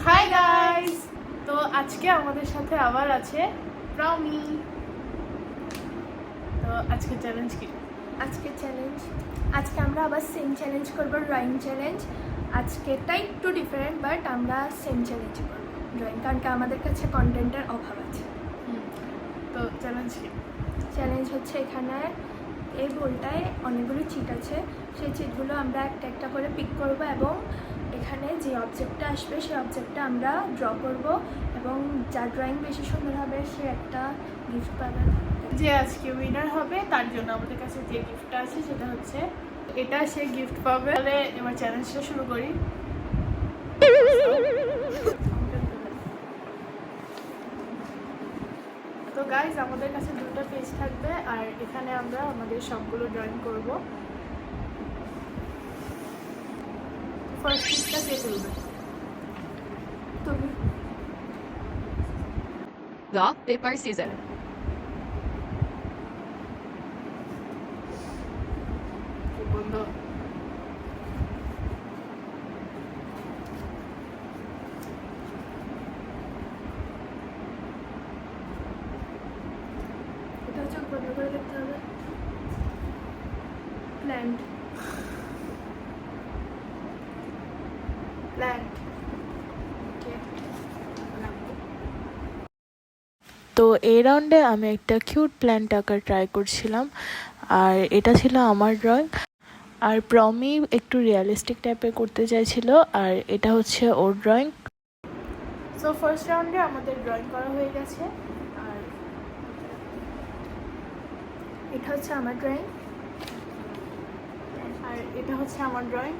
Hi guys, তো আজকে আমাদের সাথে আবার আছে প্রমি। তো আজকে চ্যালেঞ্জ কি? আজকে আমরা আবার সেম চ্যালেঞ্জ করব, ড্রয়িং চ্যালেঞ্জ। আজকেটা একটু ডিফারেন্ট, বাট আমরা সেম চ্যালেঞ্জ করব ড্রয়িং, কারণ কি আমাদের কাছে কন্টেন্টের অভাব আছে। তো চ্যালেঞ্জ কি? চ্যালেঞ্জ হচ্ছে এখানে এই বইটায় অনেকগুলো চিট আছে, সেই চিটগুলো আমরা একটা একটা করে পিক করব এবং এখানে যে অবজেক্টটা আসবে সেই অবজেক্টটা আমরা ড্র করব এবং যার ড্রয়িং বেশি সুন্দর হবে সে একটা গিফট পাবে। যে আজকে উইনার হবে তার জন্য আমাদের কাছে যে গিফটটা আছে সেটা হচ্ছে এটা, সে গিফট পাবে। তাহলে এবার চ্যালেঞ্জটা শুরু করি। তো গাইজ, আমাদের কাছে দুটো পেজ থাকবে আর এখানে আমরা আমাদের সবগুলো ড্রয়িং করব। ফার্স্ট পিকটা কে তুলবে? তুমি Rock, paper, scissors. বন্ধ। এটা চোখ বন্ধ করে দেখতে হবে। Plant plant. তো এই রাউন্ডে আমি একটা কিউট প্ল্যান্ট আঁকার ট্রাই করছিলাম, আর এটা ছিল আমার ড্রয়িং। আর প্রমি একটু রিয়েলিস্টিক টাইপের করতে চাইছিল, আর এটা হচ্ছে ওর ড্রয়িং। সো ফার্স্ট রাউন্ডে আমাদের ড্রয়িং করা হয়ে গেছে, আর এটা হচ্ছে আমার ড্রয়িং। এটা হচ্ছে আমার ড্রয়িং।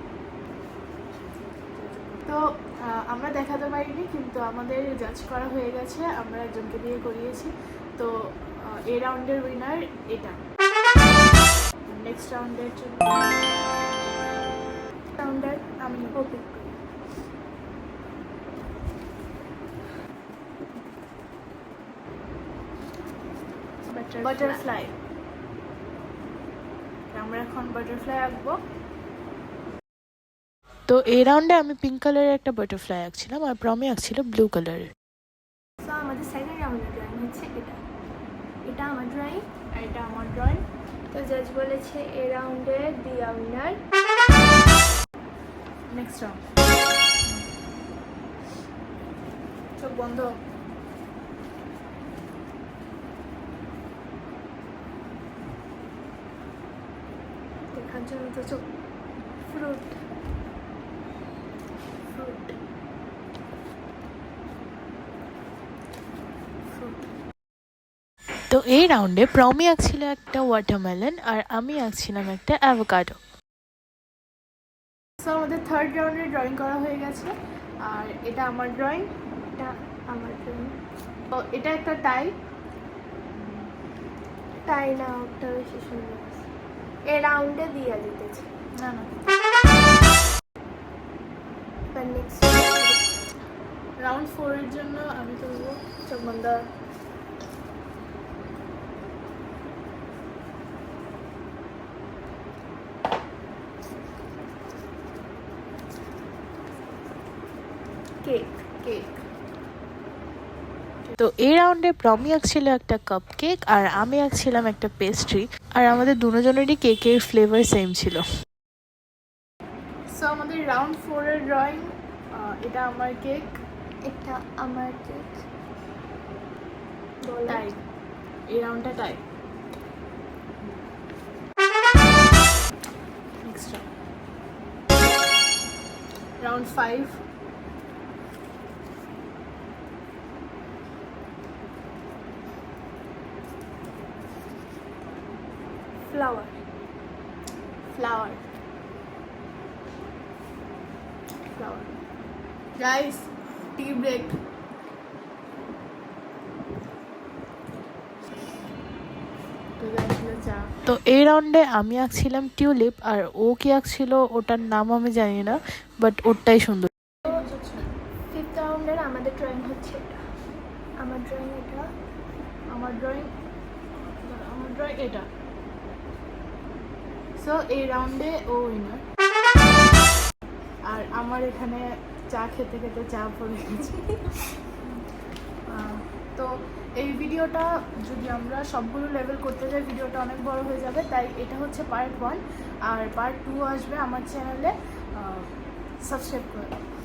তো আমরা দেখাতে পারিনি, কিন্তু আমাদের জাজ করা হয়ে গেছে, আমরা একজনকে দিয়ে করিয়েছি। তো এই রাউন্ডের উইনার এটা। নেক্সট রাউন্ডের জন্য রাউন্ডার আমি ওপিক বাটারফ্লাই। আমরা এখন বাটারফ্লাই আঁকবো। তো এই রাউন্ডে আমি পিঙ্ক কালারের একটা বাটারফ্লাই আঁকছিলাম, আর প্রমি আঁকছিল ব্লু কালারের। তো আমাদের সেকেন্ড রাউন্ডের ড্রয়িং হচ্ছে এটা। এটা আমার ড্রয়িং আর এটা আমার ড্রয়িং। তো জাজ বলেছে এই রাউন্ডে দিয়া উইনার। Next round. চোখ বন্ধ। দেখার জন্য তো চোখ। Fruit fruit. তো এই রাউন্ডে প্রমি আঁকছিল একটা ওয়াটারমেলন, আর আমি আঁকছিলাম একটা অ্যাভোকাডো। সো আমাদের থার্ড রাউন্ডের ড্রয়িং করা হয়ে গেছে, আর এটা আমার ড্রয়িং। এটা আমার ড্রয়িং। তো এটা একটা টাই। তাই না, ওটা বেশি সুন্দর আছে। এই রাউন্ডে দিয়া দিতেছে। না না, নেক্সট রাউন্ড 4 এর জন্য আমি তুলবো। চোখ বন্ধ। কেক। কেক। তো এই রাউন্ডে প্রমি আঁকছিল একটা কাপ কেক, আর আমি আঁকছিলাম একটা পেস্ট্রি, আর আমাদের দুজনেরই কেকের ফ্লেভার সেম ছিল। সো আমাদের রাউন্ড 4 এর ড্রয়িং, এটা আমার কেক। এটা আমার কেক। টাই। এই রাউন্ডটা tie. Next round 5। Flower. Flower. Flower. Guys, tea break. চা। তো এই রাউন্ডে আমি আঁকছিলাম টিউলিপ, আর ও কি আঁকছিল ওটার নাম আমি জানি না, বাট ওরটাই সুন্দর। ফিফথ রাউন্ডের আমাদের ড্রয়িং হচ্ছে এটা। আমার ড্রয়িং এটা। আমার ড্রয়িং এটা। সো এই রাউন্ডে ও উইনার। আর আমার এখানে চা খেতে খেতে চা পড়ে গেছে। তো এই ভিডিওটা যদি আমরা সবগুলো লেভেল করতে যাই ভিডিওটা অনেক বড় হয়ে যাবে, তাই এটা হচ্ছে পার্ট 1 আর পার্ট 2 আসবে আমার চ্যানেলে। সাবস্ক্রাইব করে দাও।